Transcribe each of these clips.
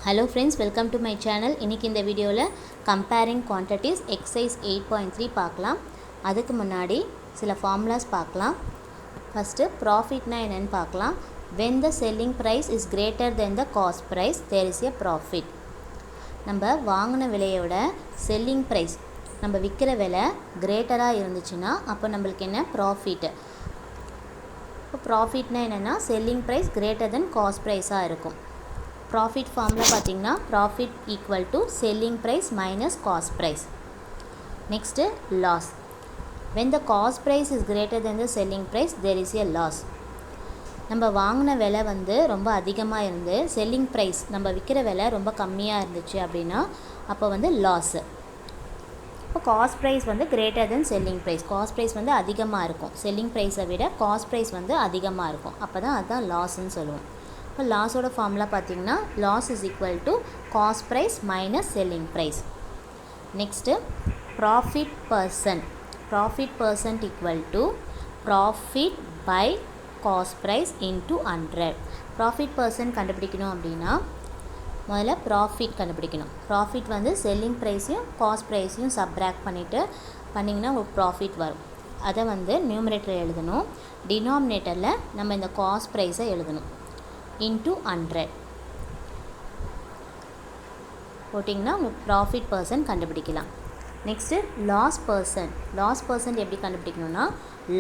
Hello friends, welcome to my channel. இன்னைக்கு இந்த வீடியோல comparing quantities exercise 8.3 பார்க்கலாம். அதுக்கு முன்னாடி சில formulas பார்க்கலாம். First profit னா என்னன்னு பார்க்கலாம். When the selling price is greater than the cost price, there is a profit. நம்ம வாங்குன விலையோட selling price நம்ம விக்கிற விலை greater-ஆ இருந்துச்சுனா அப்ப நமக்கு என்ன profit. இப்போ profit னா என்னன்னா selling price greater than cost price-ஆ இருக்கும். Profit formula பார்த்தீங்கன்னா profit equal to selling price minus cost price. Next loss. When the cost price is greater than the selling price, there is a loss. நம்ம வாங்குன விலை வந்து ரொம்ப அதிகமாக இருந்து selling price நம்ம விற்கிற விலை ரொம்ப கம்மியாக இருந்துச்சு அப்படின்னா அப்போ வந்து loss. இப்போ cost price வந்து greater than selling price. cost price வந்து அதிகமாக இருக்கும். selling price-ஐ விட cost price வந்து அதிகமாக இருக்கும். அப்போ தான் அதுதான் loss-ன்னு சொல்லுவோம். இப்போ லாஸோட ஃபார்முலா பார்த்தீங்கன்னா loss is equal to cost price minus selling price. Next profit percent equal to profit by cost price into 100. Profit percent கண்டுபிடிக்கணும் அப்படின்னா முதல்ல ப்ராஃபிட் கண்டுபிடிக்கணும். ப்ராஃபிட் வந்து செல்லிங் ப்ரைஸையும் காஸ்ட் ப்ரைஸையும் சப்ராக்ட் பண்ணிங்கன்னா உங்களுக்கு ப்ராஃபிட் வரும். அதை வந்து நியூமரேட்டர் எழுதணும். டினாமினேட்டரில் நம்ம இந்த காஸ்ட் ப்ரைஸை எழுதணும். into 100 போட்டிங்கன்னா உங்களுக்கு ப்ராஃபிட் பர்சன்ட் கண்டுபிடிக்கலாம். நெக்ஸ்ட்டு லாஸ் பர்சன்ட் எப்படி கண்டுபிடிக்கணும்னா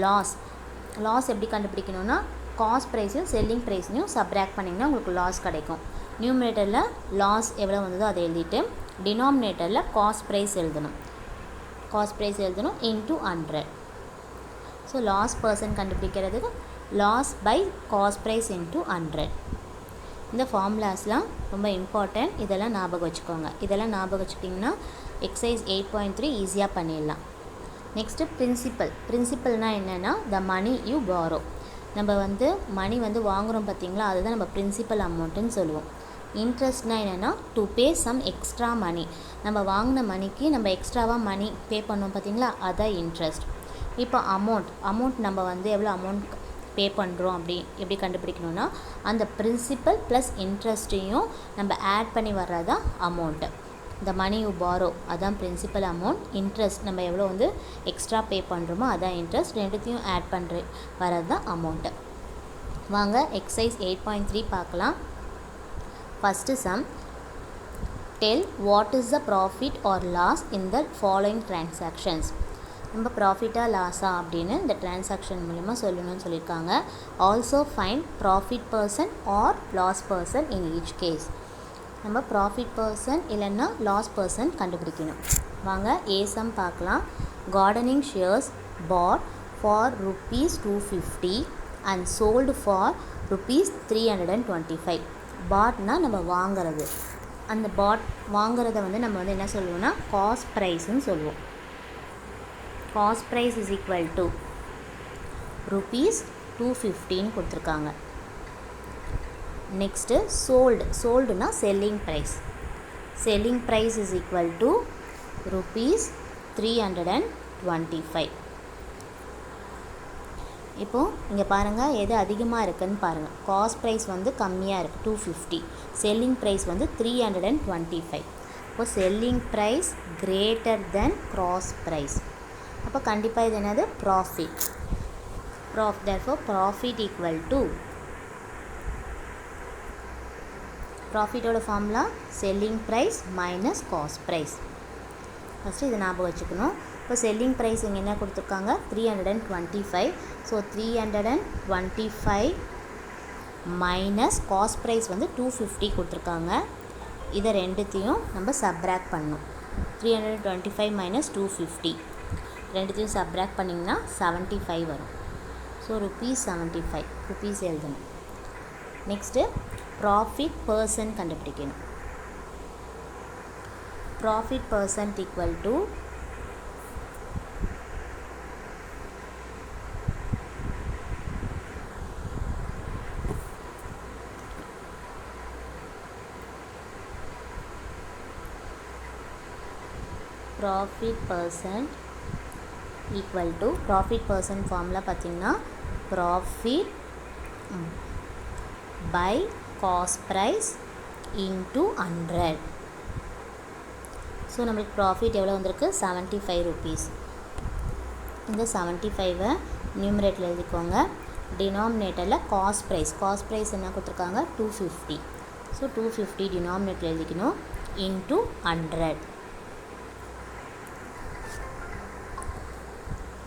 லாஸ் எப்படி கண்டுபிடிக்கணும்னா காஸ்ட் ப்ரைஸையும் செல்லிங் ப்ரைஸையும் சப்ராக்ட் பண்ணிங்கன்னா உங்களுக்கு லாஸ் கிடைக்கும். நியூமரேட்டரில் லாஸ் எவ்வளோ வந்ததோ அதை எழுதிட்டு டினாமினேட்டரில் காஸ்ட் ப்ரைஸ் எழுதணும் into 100. ஸோ லாஸ் பர்சன்ட் கண்டுபிடிக்கிறதுக்கு loss by cost price into 100. இந்த ஃபார்முலாஸ்லாம் ரொம்ப இம்பார்ட்டன்ட். இதெல்லாம் ஞாபகம் வச்சுக்கோங்க. இதெல்லாம் ஞாபகம் வச்சுக்கிட்டிங்கன்னா எக்ஸசைஸ் 8.3 ஈஸியாக பண்ணிடலாம். நெக்ஸ்ட்டு பிரின்சிபல்னால் என்னென்னா த மணி யூ பாரோ. நம்ம வந்து மணி வந்து வாங்குகிறோம் பார்த்திங்களா, அதுதான் நம்ம பிரின்சிபல் அமௌண்ட்டுன்னு சொல்லுவோம். இன்ட்ரெஸ்ட்னால் என்னென்னா to pay some extra money. நம்ம வாங்கின மணிக்கு நம்ம எக்ஸ்ட்ராவாக மணி பே பண்ணோம் பார்த்திங்களா, அதுதான் இன்ட்ரெஸ்ட். இப்போ அமௌண்ட் நம்ம வந்து எவ்வளோ அமௌண்ட் பே பண்ணுறோம் எப்படி கண்டுபிடிக்கணும்னா அந்த பிரின்சிபல் ப்ளஸ் இன்ட்ரெஸ்ட்டையும் நம்ம ஆட் பண்ணி வர்றது தான் அமௌண்ட்டு. இந்த மணி யூ பாரோ அதான் பிரின்சிபல் அமௌண்ட். இன்ட்ரெஸ்ட் நம்ம எவ்வளோ வந்து எக்ஸ்ட்ரா பே பண்ணுறோமோ அதான் இன்ட்ரெஸ்ட். ரெண்டுத்தையும் ஆட் பண்ணுற வர்றது தான் அமௌண்ட்டு. வாங்க எக்ஸசைஸ் 8.3 பார்க்கலாம். First sum. Tell what is the profit or loss in the following transactions. நம்ம ப்ராஃபிட்டாக லாஸா அப்படின்னு இந்த டிரான்சாக்ஷன் மூலிமா சொல்லணும்னு சொல்லியிருக்காங்க. Also find profit percent or loss percent in each case. நம்ம ப்ராஃபிட் பர்சன் இல்லைன்னா லாஸ் பர்சன் கண்டுபிடிக்கணும். வாங்க ஏசம் பார்க்கலாம். Gardening shares bought for ₹250 and sold for ₹325. பாட்னா நம்ம வாங்கிறது. அந்த பாட் வாங்கிறத வந்து நம்ம வந்து என்ன சொல்லுவோம்னா காஸ்ட் ப்ரைஸ்ன்னு சொல்லுவோம். Cost price is equal to ₹250 கொடுத்துருக்காங்க. நெக்ஸ்ட்டு சோல்டுனா selling price is equal to ₹325. இப்போது இங்கே பாருங்கள் எது அதிகமாக இருக்குதுன்னு பாருங்கள். காஸ்ட் ப்ரைஸ் வந்து கம்மியாக இருக்குது 250, செல்லிங் ப்ரைஸ் வந்து 325. இப்போது selling price greater than cost price. அப்போ கண்டிப்பாக இது என்னது profit. therefore profit equal to ப்ராஃபிட்டோட formula selling price minus cost price. First இதை ஞாபகம் வச்சுக்கணும். இப்போ செல்லிங் ப்ரைஸ் இங்கே என்ன கொடுத்துருக்காங்க 325. ஸோ 325 மைனஸ் காஸ்ட் ப்ரைஸ் வந்து 250 கொடுத்துருக்காங்க. இதை ரெண்டுத்தையும் நம்ம சப்ராக்ட் பண்ணணும். 325 மைனஸ் 250 ரெண்டுத்தையும் சப்ராக்ட் பண்ணிங்கன்னா 75 வரும். ஸோ ₹75 எழுதணும். நெக்ஸ்ட்டு ப்ராஃபிட் பர்சன்ட் கண்டுபிடிக்கணும். Profit percent equal to profit percent formula பார்த்திங்கன்னா profit by cost price into 100. So நம்மளுக்கு ப்ராஃபிட் எவ்வளோ வந்திருக்கு 75 rupees. இந்த 75 நியூமரேட்டில் எழுதிக்கோங்க. டினாமினேட்டரில் காஸ்ட் ப்ரைஸ் என்ன கொடுத்துருக்காங்க 250. ஸோ 250 டினாமினேட்டில் எழுதிக்கணும் இன்ட்டு 100.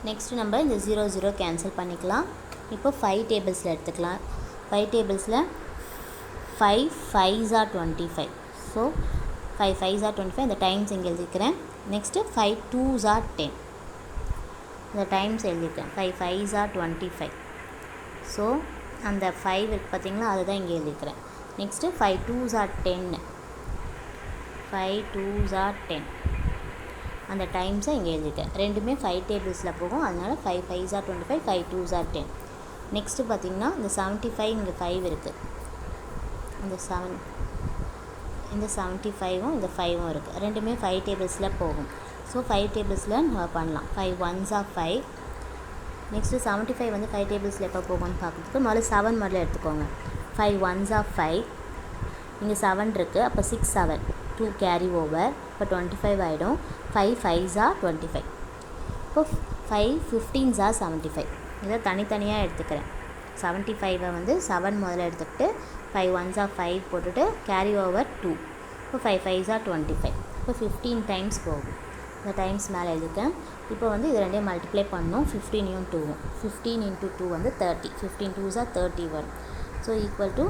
நெக்ஸ்ட்டு நம்ம இந்த 0 கேன்சல் பண்ணிக்கலாம். இப்போ 5 டேபிள்ஸில் எடுத்துக்கலாம். 5 டேபிள்ஸில் 5 5s are 25. So 5 5s are 25. இந்த டைம்ஸ் இங்கே எழுதிக்கிறேன். Next 5 2s are 10. இந்த டைம்ஸ் எழுதிக்கிறேன். 5 5s are 25. ஸோ அந்த 5 இருக்குது பார்த்தீங்களா, அதுதான் இங்கே எழுதிக்கிறேன். Next 5 2s are 10. 5 2s are 10. அந்த டைம்ஸை இங்கே எழுதிக்கிறேன். ரெண்டுமே 5 டேபிள்ஸில் போகும். அதனால் 5 5s are 25, 5 2s are 10. Next பார்த்திங்கன்னா இந்த 75 இங்கே 5 இருக்குது. இந்த 75ம் இந்த 5ம் இருக்குது. ரெண்டுமே 5 டேபிள்ஸில் போகும். ஸோ 5 டேபிள்ஸில் நம்ம பண்ணலாம். 5 1s are 5. நெக்ஸ்ட்டு 75 வந்து 5 டேபிள்ஸில் எப்போ போகும்னு பார்க்குறதுக்கு முதல்ல 7 முதல்ல எடுத்துக்கோங்க. 5 1s are 5. இங்கே 7 இருக்குது. அப்போ 6 7 2 கேரி ஓவர். இப்போ 25 ஆகிடும். 5 5s are 25. இப்போ 5 15s are 75. இதை தனித்தனியாக எடுத்துக்கிறேன். 75 வந்து 7 முதல்ல எடுத்துக்கிட்டு 5 1s are 5 போட்டுட்டு கேரி ஓவர் 2. இப்போ 5 5s are 25. இப்போ 15 டைம்ஸ் போகும். இந்த டைம்ஸ் மேலே எழுதிட்டேன். இப்போ வந்து இது ரெண்டையும் மல்டிப்ளை பண்ணணும். 15யும் 2வும் 15 into 2 வந்து 30. 15 2s are 31. So equal to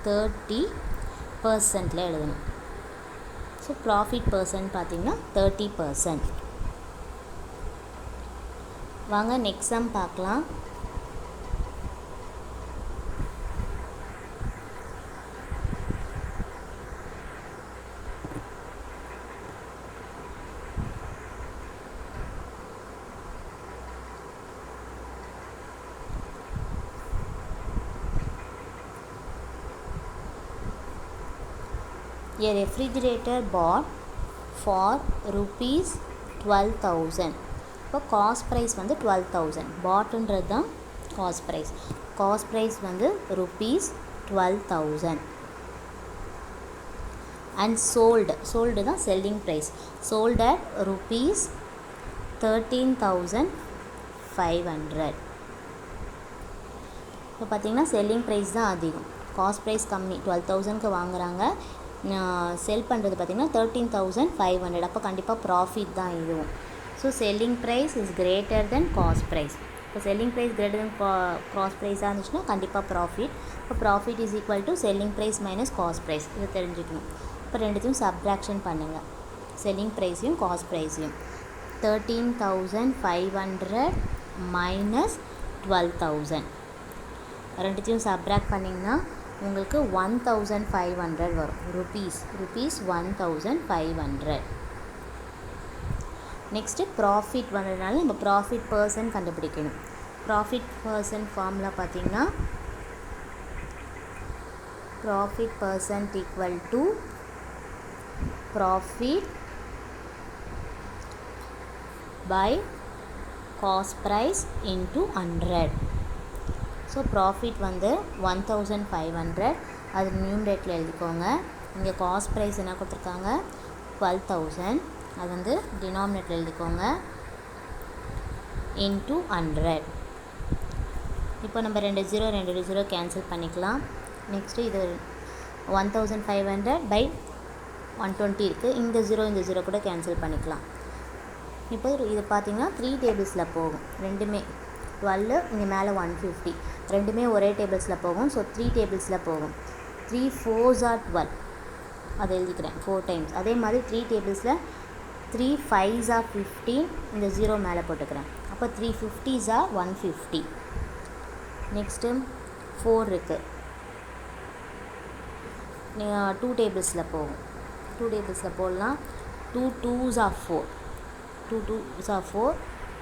30% எழுதணும். ஸோ ப்ராஃபிட் பர்சன்ட் பார்த்திங்கன்னா 30%. வாங்க நெக்ஸ்ட் சம் பார்க்கலாம். A refrigerator bought for rupees 12,000. இப்போ காஸ்ட் ப்ரைஸ் வந்து 12,000. பாட்டுன்றது தான் காஸ்ட் ப்ரைஸ். காஸ்ட் ப்ரைஸ் வந்து rupees 12,000. அண்ட் சோல்டு தான் selling price. Sold at rupees 13,500. இப்போ பார்த்திங்கன்னா செல்லிங் ப்ரைஸ் தான் அதிகம். காஸ்ட் ப்ரைஸ் கம்மி. 12,000க்கு வாங்குகிறாங்க. செல் பண்ணுறது பார்த்திங்கன்னா 13,500. அப்போ கண்டிப்பாக ப்ராஃபிட் தான் இதுவும். So selling price is greater than cost price. இப்போ selling price greater than cost ப்ரைஸாக இருந்துச்சுன்னா கண்டிப்பாக ப்ராஃபிட். இப்போ profit is equal to selling price minus cost price. இதை தெரிஞ்சுக்கணும். இப்போ ரெண்டுத்தையும் சப்ட்ராக்ஷன் பண்ணுங்கள். செல்லிங் ப்ரைஸையும் காஸ்ட் ப்ரைஸையும். 13,500 மைனஸ் 12,000 ரெண்டுத்தையும் சப்ட்ராக்ட் பண்ணிங்கன்னா உங்களுக்கு 1,500 வரும். rupees 1,500. நெக்ஸ்ட்டு ப்ராஃபிட் வந்ததுனால நம்ம ப்ராஃபிட் பர்சன்ட் கண்டுபிடிக்கணும். ப்ராஃபிட் பர்சன்ட் ஃபார்முலா பார்த்திங்கன்னா profit percent equal to profit by cost price into 100. So profit வந்து 1,500. அது நியூமரேட்டில் எழுதிக்கோங்க. இங்கே காஸ்ட் ப்ரைஸ் என்ன கொடுத்துருக்காங்க 12,000. அது வந்து டினாமினேட்டில் எழுதிக்கோங்க இன்ட்டு 100. இப்போ நம்ம 2 0 கேன்சல் பண்ணிக்கலாம். நெக்ஸ்ட்டு இது 1,500 பை 120 இருக்குது. இந்த 0 கூட கேன்சல் பண்ணிக்கலாம். இப்போ இது பார்த்திங்கன்னா 3 டேபிள்ஸில் போகும். ரெண்டுமே 12 இங்கே மேலே 150. ரெண்டுமே ஒரே டேபிள்ஸில் போகும். ஸோ 3 டேபிள்ஸில் போகும். 3 4s are 12. அதை எழுதிக்கிறேன் 4 டைம்ஸ். அதே மாதிரி 3 டேபிள்ஸில் 3 5s are 15. இந்த 0 மேலே போட்டுக்கிறேன். அப்போ 3 50s are 150. நெக்ஸ்ட்டு 4 இருக்குது. 2 டேபிள்ஸில் போகும். 2 டேபிள்ஸில் போடலாம். 2 2s are 4. 2 2s are 4.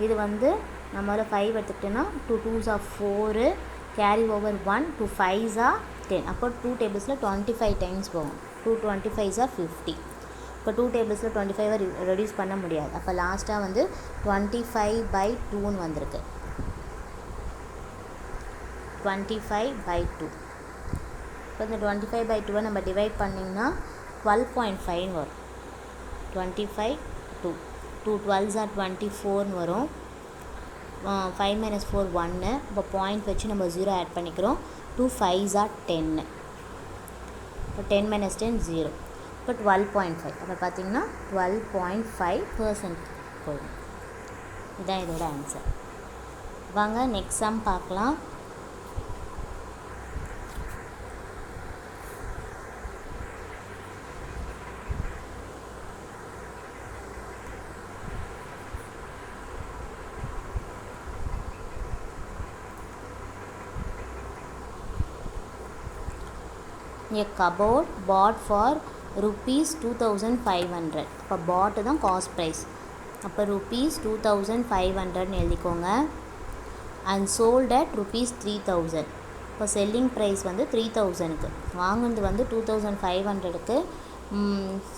இது வந்து நம்மளோட 5 எடுத்துக்கிட்டோன்னா 2 2s are 4. Carry over 1. 2 5s are 10. அப்போ 2 டேபிள்ஸில் 25 டைம்ஸ் போகும். 2 25s are 50. இப்போ 2 டேபிள்ஸில் 25 ரெடியூஸ் பண்ண முடியாது. அப்போ லாஸ்ட்டாக வந்து 25/2ன்னு வந்திருக்கு. 25/2. இப்போ இந்த 25/2 நம்ம டிவைட் பண்ணிங்கன்னா 12.5 வரும். 25 2 2 12s are 24 வரும். 5 - 4 1. இப்போ பாயிண்ட் வச்சு நம்ம 0 ஆட் பண்ணிக்கிறோம். 2 5s are 10. இப்போ 10 - 10 0. இப்போ 12.5. அப்போ பார்த்திங்கன்னா 12.5% போகும். இதுதான் இதோட ஆன்சர். வாங்க நெக்ஸ்ட் சம் பார்க்கலாம். A cupboard bought for rupees 2500. அப்போ bought தான் காஸ்ட் ப்ரைஸ். அப்போ rupees 2500 எழுதிக்கோங்க. and sold at rupees 3000. இப்போ செல்லிங் ப்ரைஸ் வந்து 3000க்கு, வாங்குனது வந்து 2500க்கு,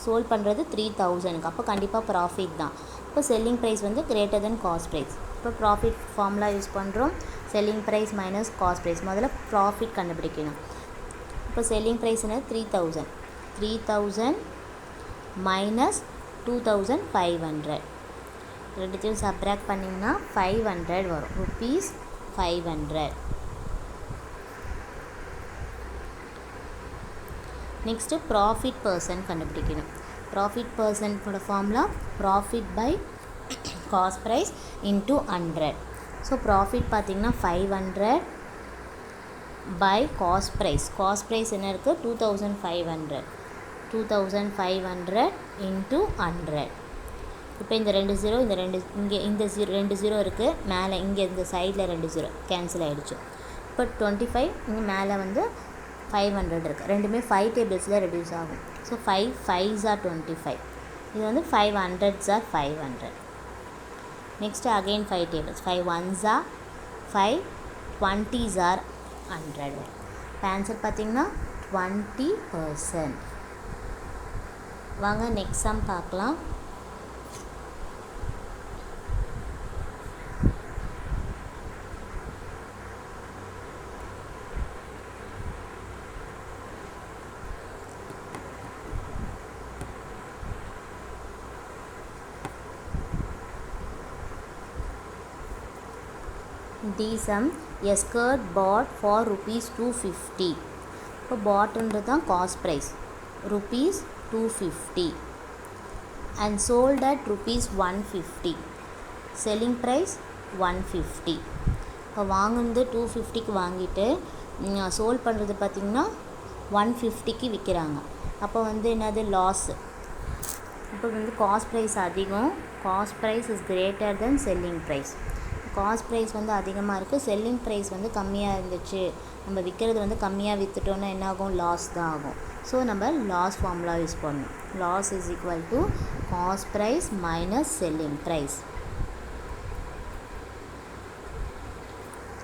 சோல்ட் பண்ணுறது 3000க்கு. அப்போ கண்டிப்பாக ப்ராஃபிட் தான். இப்போ செல்லிங் ப்ரைஸ் வந்து கிரேட்டர் தென் காஸ்ட் ப்ரைஸ். இப்போ ப்ராஃபிட் ஃபார்முலா யூஸ் பண்ணுறோம். Selling price minus cost price. முதல்ல ப்ராஃபிட் கண்டுபிடிக்கணும். இப்போ செல்லிங் ப்ரைஸ் என்ன 3000. 3000 மைனஸ் 2500. ரெண்டுத்தையும் சப்ராக்ட் பண்ணிங்கன்னா 500 வரும். rupees 500. நெக்ஸ்ட்டு ப்ராஃபிட் பர்சன்ட் கண்டுபிடிக்கணும். ப்ராஃபிட் பர்சன்ட்டோட formula profit by cost price into 100. So profit பார்த்திங்கன்னா 500 by cost price. Cost price என்ன இருக்குது 2500. 2500 into 100. இப்போ இந்த 2 0 இந்த 2 இங்கே இந்த 2 0 இருக்குது. மேலே இங்கே இந்த சைடில் 2 0 கேன்சல் ஆகிடுச்சு. இப்போ 25 இங்கே மேலே வந்து 500 இருக்குது. ரெண்டுமே 5 டேபிள்ஸில் ரெடியூஸ் ஆகும். So 5 5s are 25. இது வந்து 500s are 500. Next again 5 tables. 5 1s are 5, 20s are 100. இப்போ ஆன்சர் பார்த்திங்கன்னா 20%. வாங்க நெக்ஸ்ட் சம் பார்க்கலாம். The sum a skirt bought for rupees 250. இப்போ பாட்ன்றது தான் cost price rupees 250 and sold at rupees 150. Selling price 150. இப்போ வாங்குனது 250க்கு வாங்கிட்டு சோல்ட் பண்ணுறது பார்த்திங்கன்னா 150க்கு விற்கிறாங்க. அப்போ வந்து என்னது லாஸு. இப்போ வந்து காஸ்ட் ப்ரைஸ் அதிகம். Cost price is greater than selling price. Cost price வந்து அதிகமாக இருக்குது, செல்லிங் ப்ரைஸ் வந்து கம்மியாக இருந்துச்சு, நம்ம விற்கிறது வந்து கம்மியாக விற்றுட்டோன்னா என்ன ஆகும் லாஸ் தான் ஆகும். ஸோ நம்ம லாஸ் ஃபார்முலா யூஸ் பண்ணணும். Loss is equal to cost price minus selling price.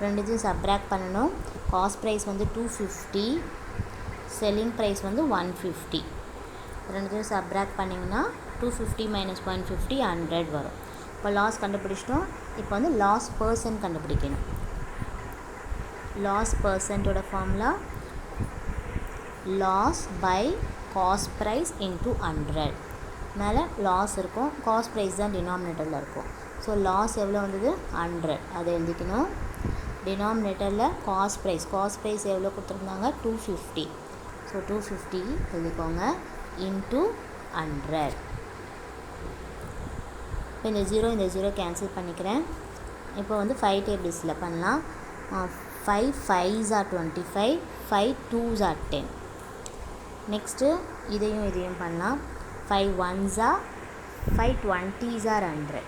ரெண்டுத்தையும் சப்ராக்ட் பண்ணணும். காஸ்ட் ப்ரைஸ் வந்து 250, செல்லிங் ப்ரைஸ் வந்து 150. ரெண்டுத்தையும் சப்ராக்ட் பண்ணிங்கன்னா 250 மைனஸ் 150 100 வரும். இப்போ லாஸ் கண்டுபிடிச்சிட்டோம். இப்போ வந்து லாஸ் பர்சன்ட் கண்டுபிடிக்கணும். லாஸ் பர்சன்ட்டோட formula loss by cost price into 100. மேலே லாஸ் இருக்கும், காஸ்ட் ப்ரைஸ் தான் டினாமினேட்டரில் இருக்கும். ஸோ லாஸ் எவ்வளோ வந்தது 100, அதை எழுதிக்கணும். டினாமினேட்டரில் காஸ்ட் ப்ரைஸ் எவ்வளோ கொடுத்துருந்தாங்க 250. ஸோ 250 எழுதிக்கோங்க இன்ட்டு 100. இப்போ இந்த 0 கேன்சல் பண்ணிக்கிறேன். இப்போ வந்து 5 டேபிள்ஸில் பண்ணலாம். 5 5s are 25, 5 2s are 10. Next இதையும் பண்ணலாம். 5 1s are 5 20s are 100.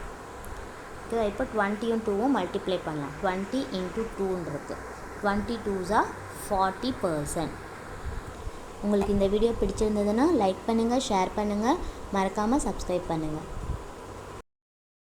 Okay, இப்போ 20யும் 2வும் மல்டிப்ளை பண்ணலாம். 20 into 2ன்றது 22s are 40%. உங்களுக்கு இந்த வீடியோ பிடிச்சிருந்ததுன்னா லைக் பண்ணுங்கள், ஷேர் பண்ணுங்கள், மறக்காமல் சப்ஸ்கிரைப் பண்ணுங்கள்.